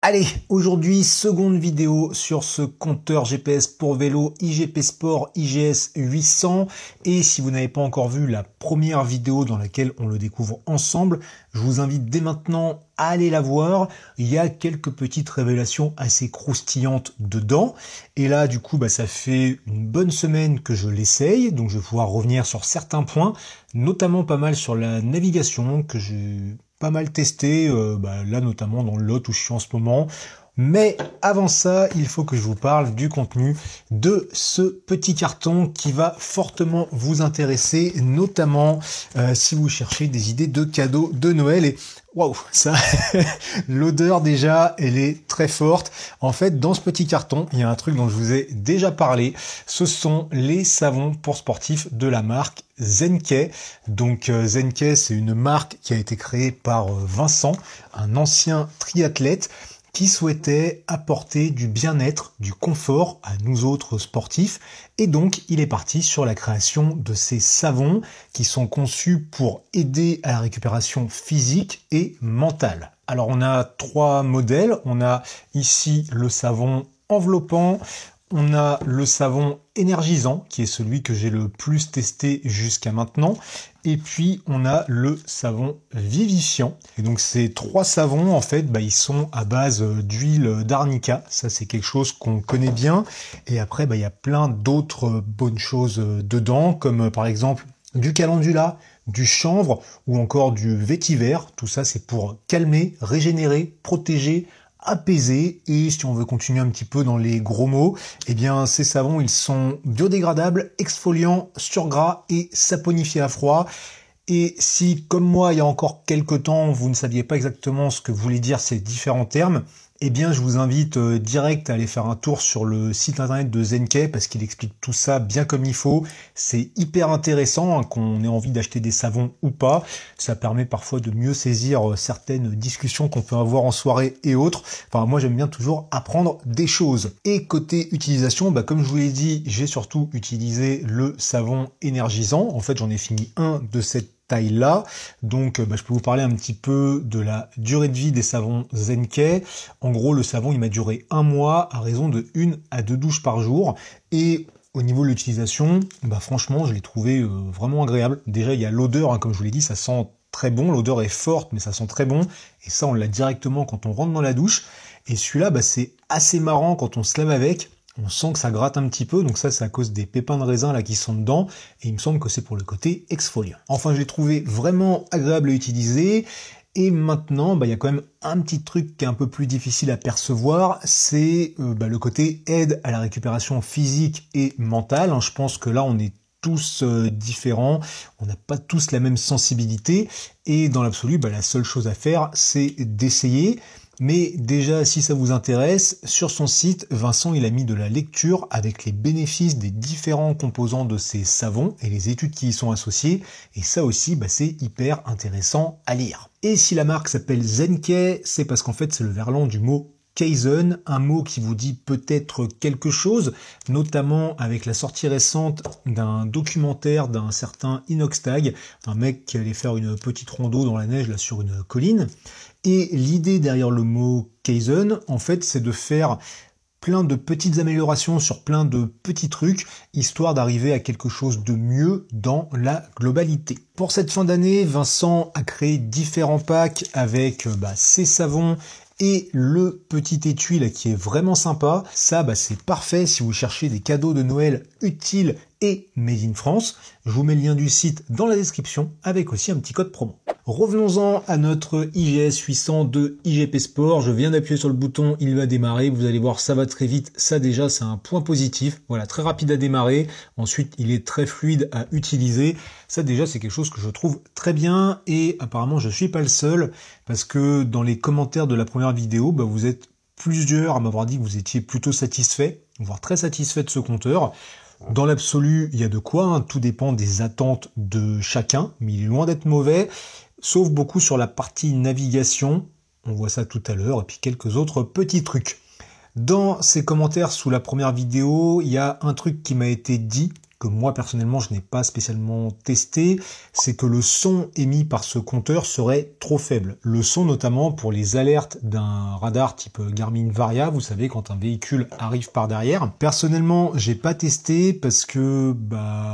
Allez, aujourd'hui, seconde vidéo sur ce compteur GPS pour vélo IGP Sport IGS 800. Et si vous n'avez pas encore vu la première vidéo dans laquelle on le découvre ensemble, je vous invite dès maintenant à aller la voir. Il y a quelques petites révélations assez croustillantes dedans. Et là, du coup, ça fait une bonne semaine que je l'essaye. Donc, je vais pouvoir revenir sur certains points, notamment pas mal sur la navigation que j'ai pas mal testé, là notamment dans le lot où je suis en ce moment. Mais avant ça, il faut que je vous parle du contenu de ce petit carton qui va fortement vous intéresser, notamment si vous cherchez des idées de cadeaux de Noël. Et waouh, ça, l'odeur déjà, elle est très forte. En fait, dans ce petit carton, il y a un truc dont je vous ai déjà parlé. Ce sont les savons pour sportifs de la marque Zenke. Donc Zenke, c'est une marque qui a été créée par Vincent, un ancien triathlète, qui souhaitait apporter du bien-être, du confort à nous autres sportifs. Et donc, il est parti sur la création de ces savons qui sont conçus pour aider à la récupération physique et mentale. Alors, on a trois modèles. On a ici le savon enveloppant. On a le savon énergisant, qui est celui que j'ai le plus testé jusqu'à maintenant. Et puis, on a le savon vivifiant. Et donc, ces trois savons, en fait, ils sont à base d'huile d'arnica. Ça, c'est quelque chose qu'on connaît bien. Et après, il y a plein d'autres bonnes choses dedans, comme par exemple du calendula, du chanvre ou encore du vétiver. Tout ça, c'est pour calmer, régénérer, protéger, apaiser. Et si on veut continuer un petit peu dans les gros mots, ces savons, ils sont biodégradables, exfoliants, surgras et saponifiés à froid. Et si, comme moi, il y a encore quelques temps, vous ne saviez pas exactement ce que voulaient dire ces différents termes, je vous invite direct à aller faire un tour sur le site internet de Zenke parce qu'il explique tout ça bien comme il faut. C'est hyper intéressant qu'on ait envie d'acheter des savons ou pas. Ça permet parfois de mieux saisir certaines discussions qu'on peut avoir en soirée et autres. Enfin, moi, j'aime bien toujours apprendre des choses. Et côté utilisation, comme je vous l'ai dit, j'ai surtout utilisé le savon énergisant. En fait, j'en ai fini un de cette taille-là. Donc, je peux vous parler un petit peu de la durée de vie des savons Zenke. En gros, le savon, il m'a duré 1 mois à raison de 1 à 2 douches par jour. Et au niveau de l'utilisation, franchement, je l'ai trouvé vraiment agréable. Déjà, il y a l'odeur, comme je vous l'ai dit, ça sent très bon. L'odeur est forte, mais ça sent très bon. Et ça, on l'a directement quand on rentre dans la douche. Et celui-là, c'est assez marrant quand on se lave avec. On sent que ça gratte un petit peu, donc ça, c'est à cause des pépins de raisin là qui sont dedans, et il me semble que c'est pour le côté exfoliant. Enfin, je l'ai trouvé vraiment agréable à utiliser, et maintenant, il y a quand même un petit truc qui est un peu plus difficile à percevoir, c'est le côté aide à la récupération physique et mentale. Je pense que là, on est tous différents, on n'a pas tous la même sensibilité, et dans l'absolu, la seule chose à faire, c'est d'essayer. Mais déjà, si ça vous intéresse, sur son site, Vincent, il a mis de la lecture avec les bénéfices des différents composants de ces savons et les études qui y sont associées. Et ça aussi, c'est hyper intéressant à lire. Et si la marque s'appelle Zenke, c'est parce qu'en fait, c'est le verlan du mot Kaizen, un mot qui vous dit peut-être quelque chose, notamment avec la sortie récente d'un documentaire d'un certain Inoxtag, un mec qui allait faire une petite rando dans la neige là sur une colline. Et l'idée derrière le mot Kaizen, en fait, c'est de faire plein de petites améliorations sur plein de petits trucs, histoire d'arriver à quelque chose de mieux dans la globalité. Pour cette fin d'année, Vincent a créé différents packs avec ses savons et le petit étui là qui est vraiment sympa. Ça, c'est parfait si vous cherchez des cadeaux de Noël utiles et made in France. Je vous mets le lien du site dans la description avec aussi un petit code promo. Revenons-en à notre IGS 800 de IGP Sport. Je viens d'appuyer sur le bouton, il va démarrer. Vous allez voir, ça va très vite. Ça déjà, c'est un point positif. Voilà, très rapide à démarrer. Ensuite, il est très fluide à utiliser. Ça déjà, c'est quelque chose que je trouve très bien. Et apparemment, je suis pas le seul parce que dans les commentaires de la première vidéo, vous êtes plusieurs à m'avoir dit que vous étiez plutôt satisfait, voire très satisfait de ce compteur. Dans l'absolu, il y a de quoi, tout dépend des attentes de chacun, mais il est loin d'être mauvais, sauf beaucoup sur la partie navigation, on voit ça tout à l'heure, et puis quelques autres petits trucs. Dans ces commentaires sous la première vidéo, il y a un truc qui m'a été dit, que moi personnellement je n'ai pas spécialement testé, c'est que le son émis par ce compteur serait trop faible. Le son notamment pour les alertes d'un radar type Garmin Varia, vous savez, quand un véhicule arrive par derrière. Personnellement, j'ai pas testé parce que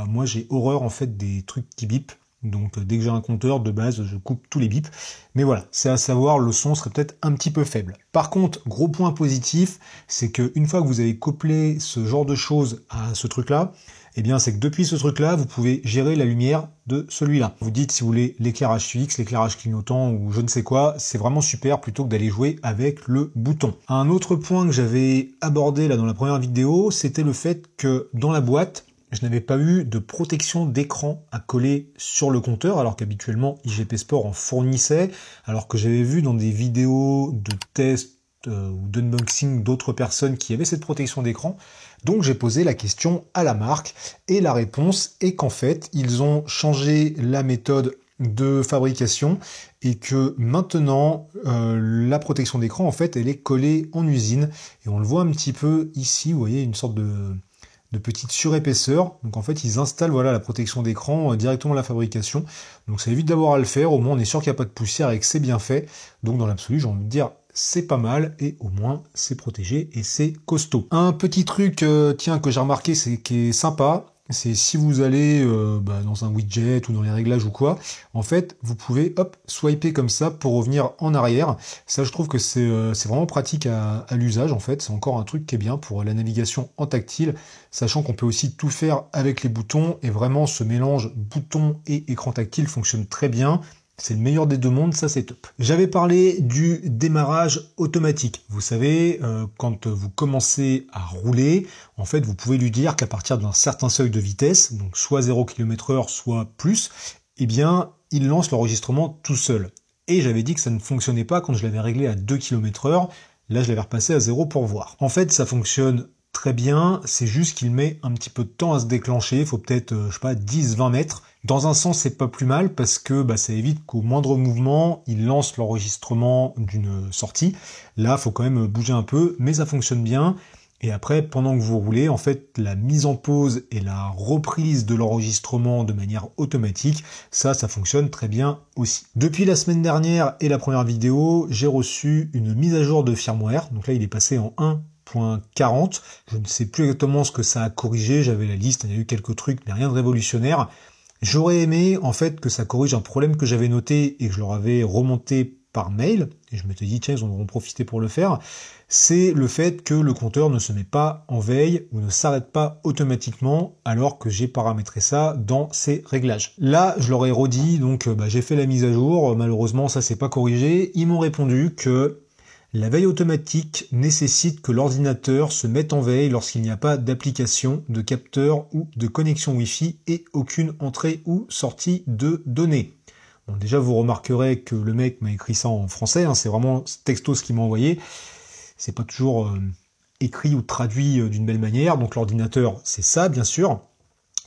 moi j'ai horreur en fait des trucs qui bipent. Donc dès que j'ai un compteur, de base, je coupe tous les bips. Mais voilà, c'est à savoir, le son serait peut-être un petit peu faible. Par contre, gros point positif, c'est que une fois que vous avez couplé ce genre de choses à ce truc-là, eh bien c'est que depuis ce truc-là, vous pouvez gérer la lumière de celui-là. Vous dites si vous voulez l'éclairage fixe, l'éclairage clignotant ou je ne sais quoi, c'est vraiment super plutôt que d'aller jouer avec le bouton. Un autre point que j'avais abordé là dans la première vidéo, c'était le fait que dans la boîte, je n'avais pas eu de protection d'écran à coller sur le compteur, alors qu'habituellement IGP Sport en fournissait, alors que j'avais vu dans des vidéos de test ou d'unboxing d'autres personnes qui avaient cette protection d'écran. Donc j'ai posé la question à la marque, et la réponse est qu'en fait, ils ont changé la méthode de fabrication, et que maintenant, la protection d'écran, en fait, elle est collée en usine, et on le voit un petit peu ici, vous voyez, une sorte de petite surépaisseur. Donc en fait, ils installent la protection d'écran directement à la fabrication. Donc ça évite d'avoir à le faire. Au moins, on est sûr qu'il n'y a pas de poussière et que c'est bien fait. Donc dans l'absolu, j'ai envie de dire, c'est pas mal et au moins c'est protégé et c'est costaud. Un petit truc, que j'ai remarqué, c'est qui est sympa. C'est si vous allez dans un widget ou dans les réglages ou quoi, en fait, vous pouvez swiper comme ça pour revenir en arrière. Ça, je trouve que c'est vraiment pratique à l'usage, en fait. C'est encore un truc qui est bien pour la navigation en tactile, sachant qu'on peut aussi tout faire avec les boutons, et vraiment, ce mélange bouton et écran tactile fonctionne très bien. C'est le meilleur des deux mondes, ça c'est top. J'avais parlé du démarrage automatique. Vous savez, quand vous commencez à rouler, en fait, vous pouvez lui dire qu'à partir d'un certain seuil de vitesse, donc soit 0 km/h, soit plus, eh bien, il lance l'enregistrement tout seul. Et j'avais dit que ça ne fonctionnait pas quand je l'avais réglé à 2 km/h. Là, je l'avais repassé à 0 pour voir. En fait, ça fonctionne très bien, c'est juste qu'il met un petit peu de temps à se déclencher, il faut peut-être, 10-20 mètres. Dans un sens, c'est pas plus mal parce que ça évite qu'au moindre mouvement, il lance l'enregistrement d'une sortie. Là, faut quand même bouger un peu, mais ça fonctionne bien. Et après, pendant que vous roulez, en fait, la mise en pause et la reprise de l'enregistrement de manière automatique, ça fonctionne très bien aussi. Depuis la semaine dernière et la première vidéo, j'ai reçu une mise à jour de firmware. Donc là, il est passé en 1.40. Je ne sais plus exactement ce que ça a corrigé. J'avais la liste, il y a eu quelques trucs, mais rien de révolutionnaire. J'aurais aimé, en fait, que ça corrige un problème que j'avais noté et que je leur avais remonté par mail. Et je m'étais dit, tiens, ils en auront profité pour le faire. C'est le fait que le compteur ne se met pas en veille ou ne s'arrête pas automatiquement alors que j'ai paramétré ça dans ces réglages. Là, je leur ai redit, donc j'ai fait la mise à jour. Malheureusement, ça s'est pas corrigé. Ils m'ont répondu que la veille automatique nécessite que l'ordinateur se mette en veille lorsqu'il n'y a pas d'application, de capteur ou de connexion Wi-Fi et aucune entrée ou sortie de données. Bon, déjà, vous remarquerez que le mec m'a écrit ça en français, c'est vraiment texto ce qu'il m'a envoyé. C'est pas toujours écrit ou traduit d'une belle manière, donc l'ordinateur, c'est ça, bien sûr.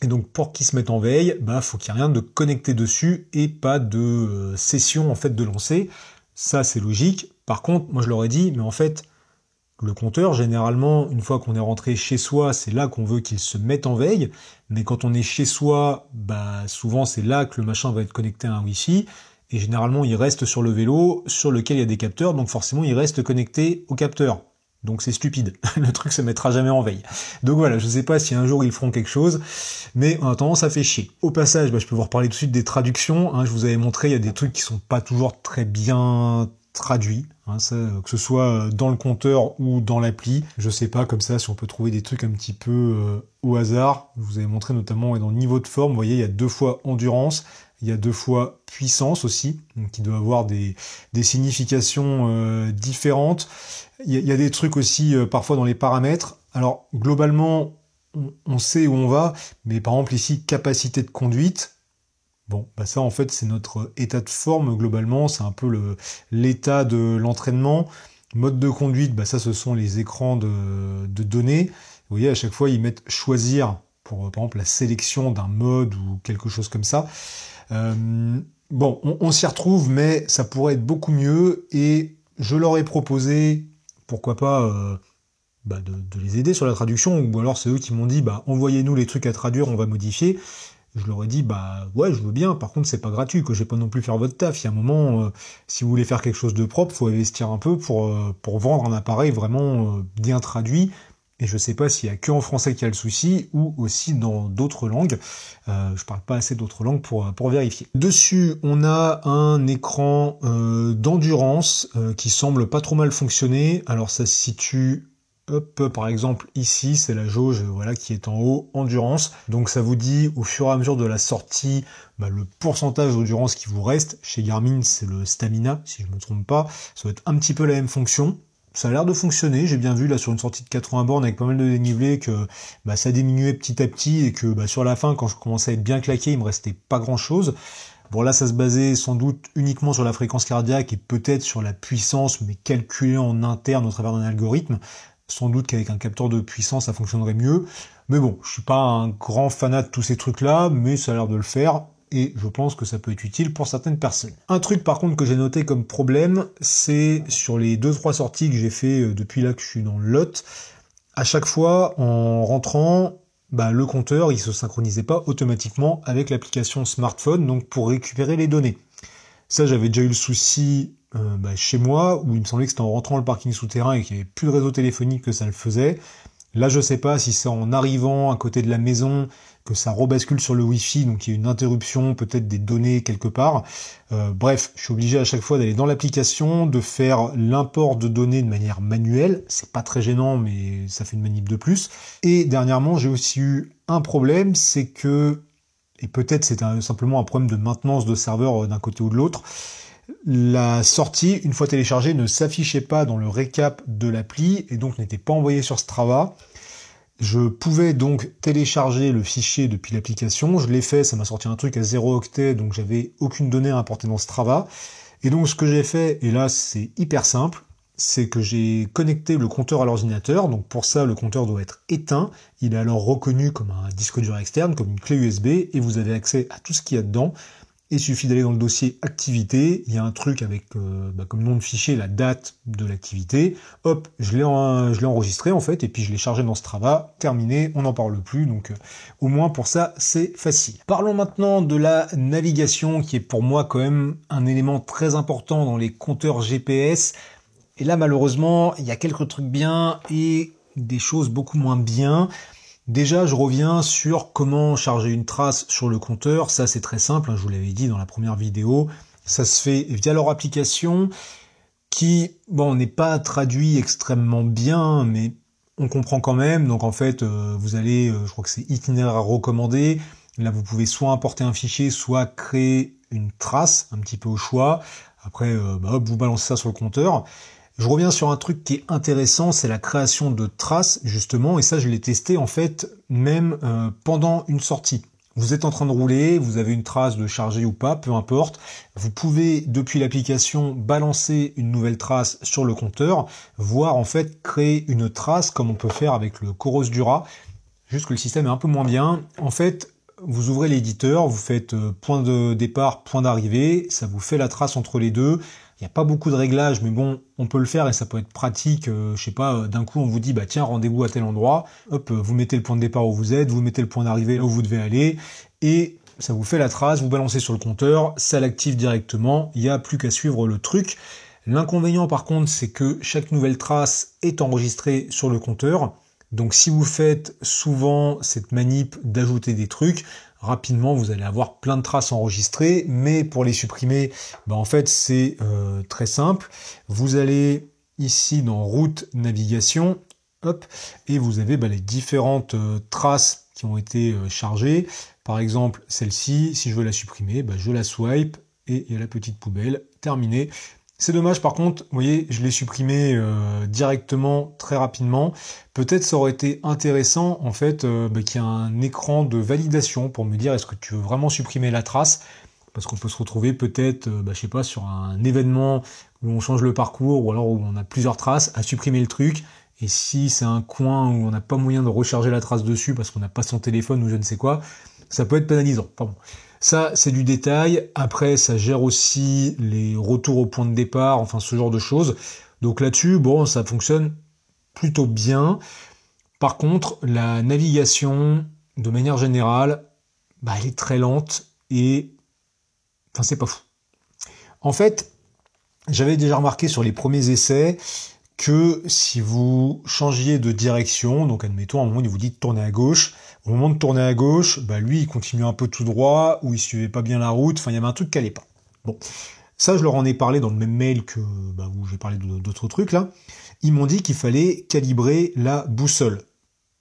Et donc, pour qu'il se mette en veille, faut qu'il n'y ait rien de connecté dessus et pas de session, en fait, de lancer. Ça, c'est logique. Par contre, moi, je leur ai dit, mais en fait, le compteur, généralement, une fois qu'on est rentré chez soi, c'est là qu'on veut qu'il se mette en veille. Mais quand on est chez soi, souvent, c'est là que le machin va être connecté à un Wi-Fi. Et généralement, il reste sur le vélo, sur lequel il y a des capteurs. Donc forcément, il reste connecté au capteur. Donc c'est stupide. Le truc se mettra jamais en veille. Donc voilà, je sais pas si un jour ils feront quelque chose. Mais en attendant, ça fait chier. Au passage, je peux vous reparler tout de suite des traductions. Je vous avais montré, il y a des trucs qui sont pas toujours très bien traduit, que ce soit dans le compteur ou dans l'appli. Je sais pas comme ça si on peut trouver des trucs un petit peu au hasard. Je vous avais montré notamment dans le niveau de forme, vous voyez, il y a 2 fois endurance, il y a 2 fois puissance aussi, donc qui doit avoir des significations différentes. Il y a des trucs aussi parfois dans les paramètres. Alors globalement, on sait où on va, mais par exemple ici, capacité de conduite. Bon, ça en fait c'est notre état de forme globalement, c'est un peu l'état de l'entraînement. Mode de conduite, ça ce sont les écrans de données. Vous voyez, à chaque fois ils mettent choisir pour par exemple la sélection d'un mode ou quelque chose comme ça. Bon, on s'y retrouve, mais ça pourrait être beaucoup mieux et je leur ai proposé, pourquoi pas, de les aider sur la traduction, ou alors c'est eux qui m'ont dit envoyez-nous les trucs à traduire, on va modifier. Je leur ai dit ouais, je veux bien, par contre c'est pas gratuit, que je vais pas non plus faire votre taf. Il y a un moment, si vous voulez faire quelque chose de propre, faut investir un peu pour vendre un appareil vraiment bien traduit. Et je sais pas s'il y a que en français qu'il y a le souci, ou aussi dans d'autres langues. Je parle pas assez d'autres langues pour vérifier. Dessus, on a un écran d'endurance qui semble pas trop mal fonctionner. Alors ça se situe par exemple ici, c'est la jauge qui est en haut, endurance. Donc ça vous dit au fur et à mesure de la sortie le pourcentage d'endurance qui vous reste. Chez Garmin, c'est le stamina, si je me trompe pas. Ça va être un petit peu la même fonction. Ça a l'air de fonctionner, j'ai bien vu là sur une sortie de 80 bornes avec pas mal de dénivelé que ça diminuait petit à petit et que sur la fin, quand je commençais à être bien claqué, il me restait pas grand chose. Bon là ça se basait sans doute uniquement sur la fréquence cardiaque et peut-être sur la puissance, mais calculée en interne au travers d'un algorithme. Sans doute qu'avec un capteur de puissance ça fonctionnerait mieux. Mais bon, je suis pas un grand fanat de tous ces trucs-là, mais ça a l'air de le faire. Et je pense que ça peut être utile pour certaines personnes. Un truc par contre que j'ai noté comme problème, c'est sur les 2-3 sorties que j'ai fait depuis là que je suis dans le lot, à chaque fois en rentrant, le compteur il se synchronisait pas automatiquement avec l'application smartphone, donc pour récupérer les données. Ça j'avais déjà eu le souci chez moi, où il me semblait que c'était en rentrant le parking souterrain et qu'il n'y avait plus de réseau téléphonique que ça le faisait. Là je sais pas si c'est en arrivant à côté de la maison que ça rebascule sur le Wi-Fi, donc il y a une interruption, peut-être des données quelque part. Bref, je suis obligé à chaque fois d'aller dans l'application, de faire l'import de données de manière manuelle. C'est pas très gênant, mais ça fait une manip de plus. Et dernièrement, j'ai aussi eu un problème, c'est que, et peut-être c'est simplement un problème de maintenance de serveur d'un côté ou de l'autre, la sortie, une fois téléchargée, ne s'affichait pas dans le récap de l'appli, et donc n'était pas envoyée sur Strava. Je pouvais donc télécharger le fichier depuis l'application, je l'ai fait, ça m'a sorti un truc à 0 octet, donc j'avais aucune donnée à importer dans Strava. Et donc ce que j'ai fait, et là c'est hyper simple, c'est que j'ai connecté le compteur à l'ordinateur, donc pour ça le compteur doit être éteint, il est alors reconnu comme un disque dur externe, comme une clé USB, et vous avez accès à tout ce qu'il y a dedans. Il suffit d'aller dans le dossier activité, il y a un truc avec comme nom de fichier la date de l'activité, hop, je l'ai enregistré en fait, et puis je l'ai chargé dans Strava, terminé, on n'en parle plus, donc au moins pour ça c'est facile. Parlons maintenant de la navigation, qui est pour moi quand même un élément très important dans les compteurs GPS, et là malheureusement il y a quelques trucs bien et des choses beaucoup moins bien. Déjà, je reviens sur comment charger une trace sur le compteur. Ça, c'est très simple, je vous l'avais dit dans la première vidéo. Ça se fait via leur application qui, n'est pas traduit extrêmement bien, mais on comprend quand même. Donc en fait, vous allez, je crois que c'est itinéraire recommandé. Là, vous pouvez soit importer un fichier, soit créer une trace, un petit peu au choix. Après, hop, vous balancez ça sur le compteur. Je reviens sur un truc qui est intéressant, c'est la création de traces, justement, et ça je l'ai testé en fait même pendant une sortie. Vous êtes en train de rouler, vous avez une trace de charger ou pas, peu importe. Vous pouvez, depuis l'application, balancer une nouvelle trace sur le compteur, voire en fait créer une trace comme on peut faire avec le Coros Dura, juste que le système est un peu moins bien. En fait, vous ouvrez l'éditeur, vous faites point de départ, point d'arrivée, ça vous fait la trace entre les deux. Il n'y a pas beaucoup de réglages, mais bon, on peut le faire et ça peut être pratique. Je sais pas, d'un coup on vous dit, tiens, rendez-vous à tel endroit. Hop, vous mettez le point de départ où vous êtes, vous mettez le point d'arrivée là où vous devez aller, et ça vous fait la trace, vous balancez sur le compteur, ça l'active directement, il n'y a plus qu'à suivre le truc. L'inconvénient par contre, c'est que chaque nouvelle trace est enregistrée sur le compteur. Donc si vous faites souvent cette manip d'ajouter des trucs, rapidement vous allez avoir plein de traces enregistrées, mais pour les supprimer, en fait c'est très simple. Vous allez ici dans route navigation, hop, et vous avez les différentes traces qui ont été chargées. Par exemple celle-ci, si je veux la supprimer, je la swipe et il y a la petite poubelle, terminé. C'est dommage par contre, vous voyez, je l'ai supprimé directement, très rapidement. Peut-être ça aurait été intéressant en fait qu'il y ait un écran de validation pour me dire est-ce que tu veux vraiment supprimer la trace, parce qu'on peut se retrouver peut-être, je sais pas, sur un événement où on change le parcours ou alors où on a plusieurs traces, à supprimer le truc. Et si c'est un coin où on n'a pas moyen de recharger la trace dessus parce qu'on n'a pas son téléphone ou je ne sais quoi, ça peut être pénalisant. Pardon. Ça, c'est du détail. Après, ça gère aussi les retours au point de départ, enfin ce genre de choses. Donc là-dessus, ça fonctionne plutôt bien. Par contre, la navigation, de manière générale, elle est très lente et enfin c'est pas fou. En fait, j'avais déjà remarqué sur les premiers essais que si vous changiez de direction, donc admettons à un moment il vous dit de tourner à gauche, au moment de tourner à gauche, lui il continuait un peu tout droit, ou il suivait pas bien la route, enfin il y avait un truc qui allait pas. Bon, ça je leur en ai parlé dans le même mail que où j'ai parlé d'autres trucs là. Ils m'ont dit qu'il fallait calibrer la boussole.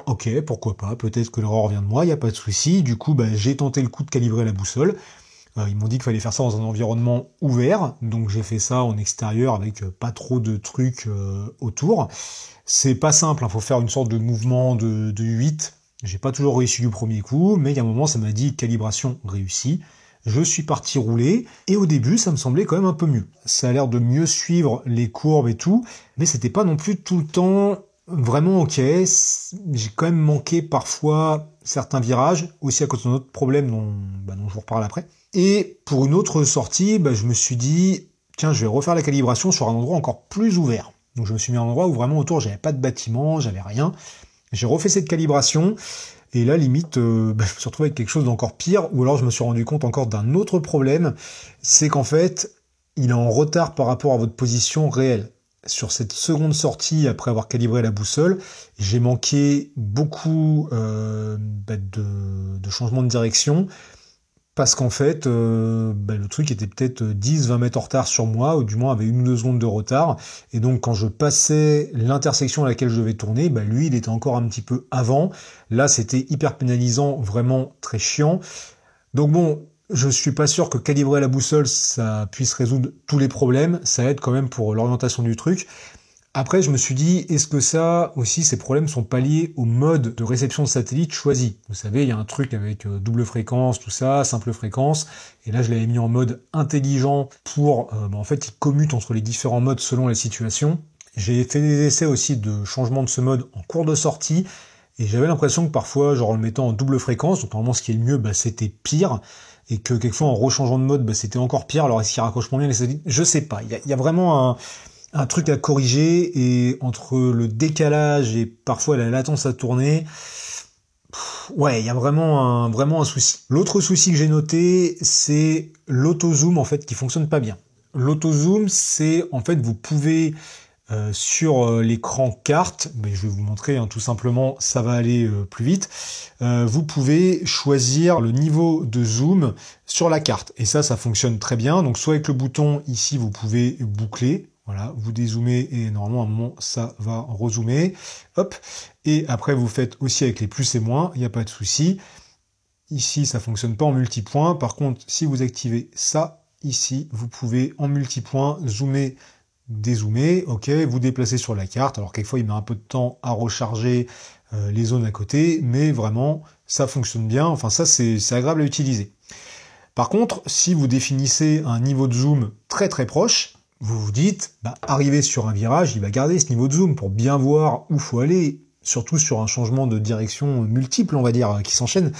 Ok, pourquoi pas, peut-être que l'erreur vient de moi, il n'y a pas de souci. Du coup, j'ai tenté le coup de calibrer la boussole. Ils m'ont dit qu'il fallait faire ça dans un environnement ouvert, donc j'ai fait ça en extérieur avec pas trop de trucs autour. C'est pas simple, faut faire une sorte de mouvement de 8. J'ai pas toujours réussi du premier coup, mais il y a un moment ça m'a dit calibration réussie. Je suis parti rouler, et au début ça me semblait quand même un peu mieux. Ça a l'air de mieux suivre les courbes et tout, mais c'était pas non plus tout le temps vraiment ok. J'ai quand même manqué parfois certains virages, aussi à cause d'un autre problème dont je vous reparle après. Et pour une autre sortie, je me suis dit, tiens, je vais refaire la calibration sur un endroit encore plus ouvert. Donc je me suis mis à un endroit où vraiment autour, j'avais pas de bâtiment, j'avais rien. J'ai refait cette calibration, et là, limite, je me suis retrouvé avec quelque chose d'encore pire, ou alors je me suis rendu compte encore d'un autre problème, c'est qu'en fait, il est en retard par rapport à votre position réelle. Sur cette seconde sortie, après avoir calibré la boussole, j'ai manqué beaucoup de changements de direction, parce qu'en fait, le truc était peut-être 10-20 mètres en retard sur moi, ou du moins avait 1 ou 2 secondes de retard, et donc quand je passais l'intersection à laquelle je devais tourner, lui il était encore un petit peu avant. Là c'était hyper pénalisant, vraiment très chiant. Donc bon, je suis pas sûr que calibrer la boussole ça puisse résoudre tous les problèmes, ça aide quand même pour l'orientation du truc. Après, je me suis dit, est-ce que ça aussi, ces problèmes sont pas liés au mode de réception de satellite choisi? Vous savez, il y a un truc avec double fréquence, tout ça, simple fréquence, et là je l'avais mis en mode intelligent pour, en fait, il commute entre les différents modes selon les situations. J'ai fait des essais aussi de changement de ce mode en cours de sortie, et j'avais l'impression que parfois, genre en le mettant en double fréquence, donc normalement ce qui est le mieux, c'était pire, et que quelquefois en rechangeant de mode, c'était encore pire. Alors est-ce qu'il raccroche moins bien les satellites? Je sais pas, il y a vraiment un truc à corriger, et entre le décalage et parfois la latence à tourner, ouais, il y a vraiment un souci. L'autre souci que j'ai noté, c'est l'auto-zoom en fait qui fonctionne pas bien. L'auto-zoom, c'est en fait vous pouvez sur l'écran carte, je vais vous montrer tout simplement, ça va aller plus vite, vous pouvez choisir le niveau de zoom sur la carte, et ça fonctionne très bien. Donc soit avec le bouton ici vous pouvez boucler, voilà, vous dézoomez et normalement à un moment ça va rezoomer, hop, et après vous faites aussi avec les plus et moins, il n'y a pas de souci. Ici ça fonctionne pas en multipoint, par contre si vous activez ça, ici vous pouvez en multipoint zoomer, dézoomer, ok, vous déplacez sur la carte. Alors quelquefois il met un peu de temps à recharger les zones à côté, mais vraiment ça fonctionne bien, enfin ça c'est agréable à utiliser. Par contre, si vous définissez un niveau de zoom très très proche, vous vous dites, arrivé sur un virage, il va garder ce niveau de zoom pour bien voir où faut aller, surtout sur un changement de direction multiple, on va dire, qui s'enchaîne.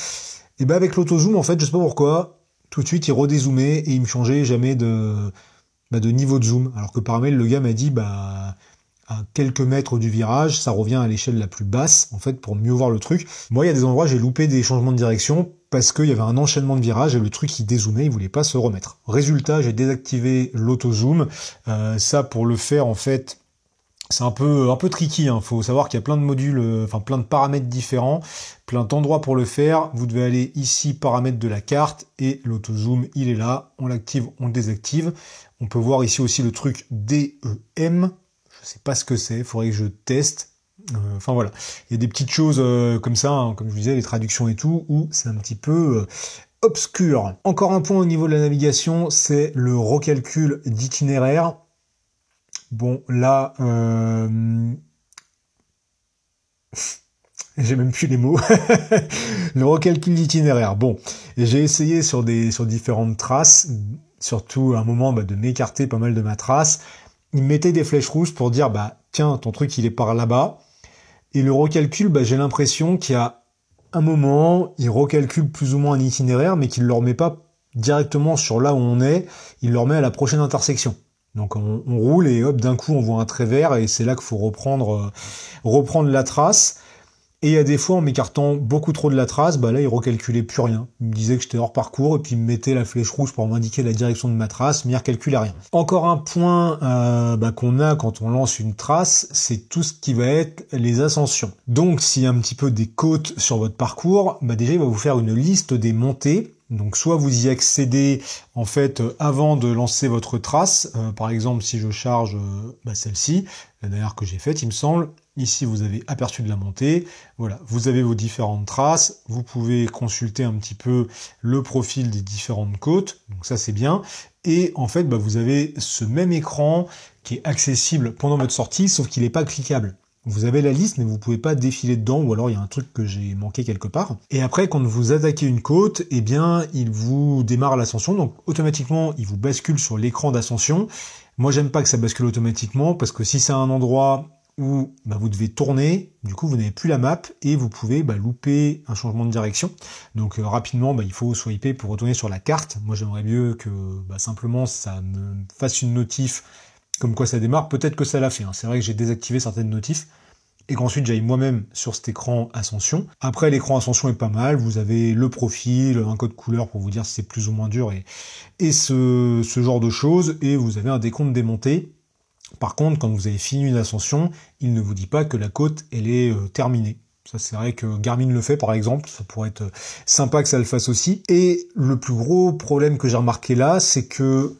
Et avec l'auto-zoom, en fait, je sais pas pourquoi, tout de suite, il redézoomait et il me changeait jamais de niveau de zoom. Alors que par mail, le gars m'a dit, à quelques mètres du virage, ça revient à l'échelle la plus basse, en fait, pour mieux voir le truc. Moi, il y a des endroits, j'ai loupé des changements de direction parce qu'il y avait un enchaînement de virages et le truc, il dézoomait, il voulait pas se remettre. Résultat, j'ai désactivé l'auto-zoom. Ça, pour le faire, en fait, c'est un peu tricky. Faut savoir qu'il y a plein de modules, plein de paramètres différents, plein d'endroits pour le faire. Vous devez aller ici, paramètres de la carte, et l'auto-zoom, il est là. On l'active, on le désactive. On peut voir ici aussi le truc DEM. Je sais pas ce que c'est, il faudrait que je teste. Enfin voilà, il y a des petites choses comme ça, comme je vous disais, les traductions et tout, où c'est un petit peu obscur. Encore un point au niveau de la navigation, c'est le recalcul d'itinéraire. Bon, là, j'ai même plus les mots. Le recalcul d'itinéraire. Bon, j'ai essayé sur différentes traces, surtout à un moment de m'écarter pas mal de ma trace. Il mettait des flèches rouges pour dire, tiens, ton truc il est par là-bas. Et le recalcul, j'ai l'impression qu'il y a un moment, il recalcule plus ou moins un itinéraire, mais qu'il ne le remet pas directement sur là où on est, il le remet à la prochaine intersection. Donc on roule et hop, d'un coup on voit un trait vert et c'est là qu'il faut reprendre la trace. Et il y a des fois, en m'écartant beaucoup trop de la trace, bah là, il recalculait plus rien. Il me disait que j'étais hors parcours, et puis il me mettait la flèche rouge pour m'indiquer la direction de ma trace, mais il recalculait rien. Encore un point qu'on a quand on lance une trace, c'est tout ce qui va être les ascensions. Donc, s'il y a un petit peu des côtes sur votre parcours, bah déjà, il va vous faire une liste des montées. Donc, soit vous y accédez, en fait, avant de lancer votre trace. Par exemple, si je charge celle-ci, la dernière que j'ai faite, il me semble. Ici, vous avez aperçu de la montée. Voilà, vous avez vos différentes traces. Vous pouvez consulter un petit peu le profil des différentes côtes. Donc ça, c'est bien. Et en fait, vous avez ce même écran qui est accessible pendant votre sortie, sauf qu'il n'est pas cliquable. Vous avez la liste, mais vous pouvez pas défiler dedans, ou alors il y a un truc que j'ai manqué quelque part. Et après, quand vous attaquez une côte, eh bien, il vous démarre l'ascension. Donc automatiquement, il vous bascule sur l'écran d'ascension. Moi, j'aime pas que ça bascule automatiquement, parce que si c'est un endroit où vous devez tourner, du coup vous n'avez plus la map et vous pouvez louper un changement de direction. Donc rapidement il faut swiper pour retourner sur la carte. Moi j'aimerais mieux que simplement ça me fasse une notif comme quoi ça démarre. Peut-être que ça l'a fait, hein. C'est vrai que j'ai désactivé certaines notifs et qu'ensuite j'aille moi-même sur cet écran Ascension. Après l'écran Ascension est pas mal, vous avez le profil, un code couleur pour vous dire si c'est plus ou moins dur et ce genre de choses, et vous avez un décompte des montées. Par contre, quand vous avez fini une ascension, il ne vous dit pas que la côte, elle est terminée. Ça, c'est vrai que Garmin le fait, par exemple. Ça pourrait être sympa que ça le fasse aussi. Et le plus gros problème que j'ai remarqué là, c'est que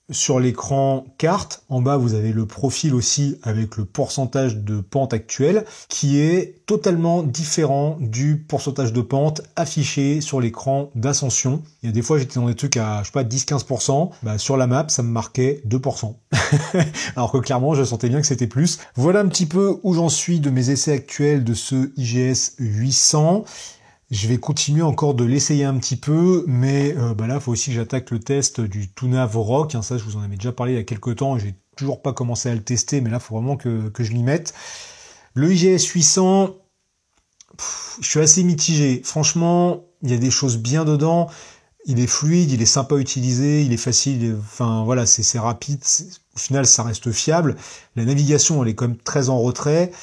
sur l'écran carte, en bas, vous avez le profil aussi avec le pourcentage de pente actuel qui est totalement différent du pourcentage de pente affiché sur l'écran d'ascension. Il y a des fois, j'étais dans des trucs à, 10-15%. Sur la map, ça me marquait 2%. Alors que clairement, je sentais bien que c'était plus. Voilà un petit peu où j'en suis de mes essais actuels de ce IGS 800. Je vais continuer encore de l'essayer un petit peu, mais là, il faut aussi que j'attaque le test du Tuna Vorok. Ça, je vous en avais déjà parlé il y a quelques temps, j'ai toujours pas commencé à le tester, mais là, il faut vraiment que je m'y mette. Le IGS 800, je suis assez mitigé. Franchement, il y a des choses bien dedans. Il est fluide, il est sympa à utiliser, il est facile, c'est rapide. Au final, ça reste fiable. La navigation, elle est quand même très en retrait.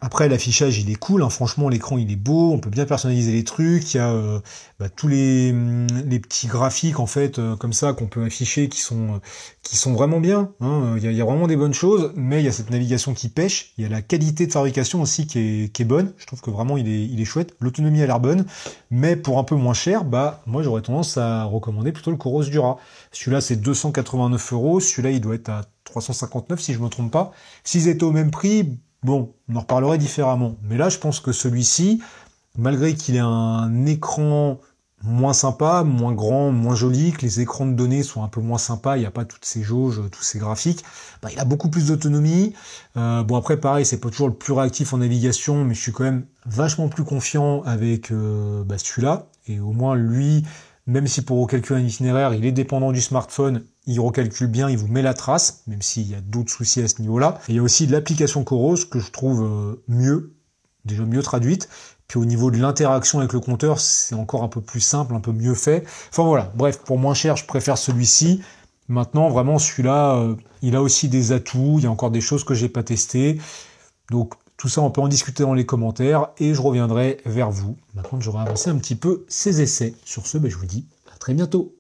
Après, l'affichage, il est cool, hein. Franchement, l'écran, il est beau, on peut bien personnaliser les trucs, il y a tous les petits graphiques, en fait, comme ça, qu'on peut afficher, qui sont vraiment bien, hein. Il y a vraiment des bonnes choses, mais il y a cette navigation qui pêche, il y a la qualité de fabrication aussi qui est bonne, je trouve que vraiment, il est chouette, l'autonomie a l'air bonne, mais pour un peu moins cher, moi, j'aurais tendance à recommander plutôt le Coros Dura. Celui-là, c'est 289 €, celui-là, il doit être à 359, si je me trompe pas. S'ils étaient au même prix, bon, on en reparlerait différemment. Mais là, je pense que celui-ci, malgré qu'il ait un écran moins sympa, moins grand, moins joli, que les écrans de données sont un peu moins sympas, il n'y a pas toutes ces jauges, tous ces graphiques, il a beaucoup plus d'autonomie. Après, pareil, c'est pas toujours le plus réactif en navigation, mais je suis quand même vachement plus confiant avec celui-là. Et au moins, lui, même si pour recalculer un itinéraire, il est dépendant du smartphone, il recalcule bien, il vous met la trace, même s'il y a d'autres soucis à ce niveau-là. Et il y a aussi l'application Coros que je trouve déjà mieux traduite. Puis au niveau de l'interaction avec le compteur, c'est encore un peu plus simple, un peu mieux fait. Enfin voilà, bref, pour moins cher, je préfère celui-ci. Maintenant, vraiment, celui-là, il a aussi des atouts, il y a encore des choses que j'ai pas testées. Donc tout ça, on peut en discuter dans les commentaires et je reviendrai vers vous. Maintenant, j'aurai avancé un petit peu ces essais. Sur ce, je vous dis à très bientôt.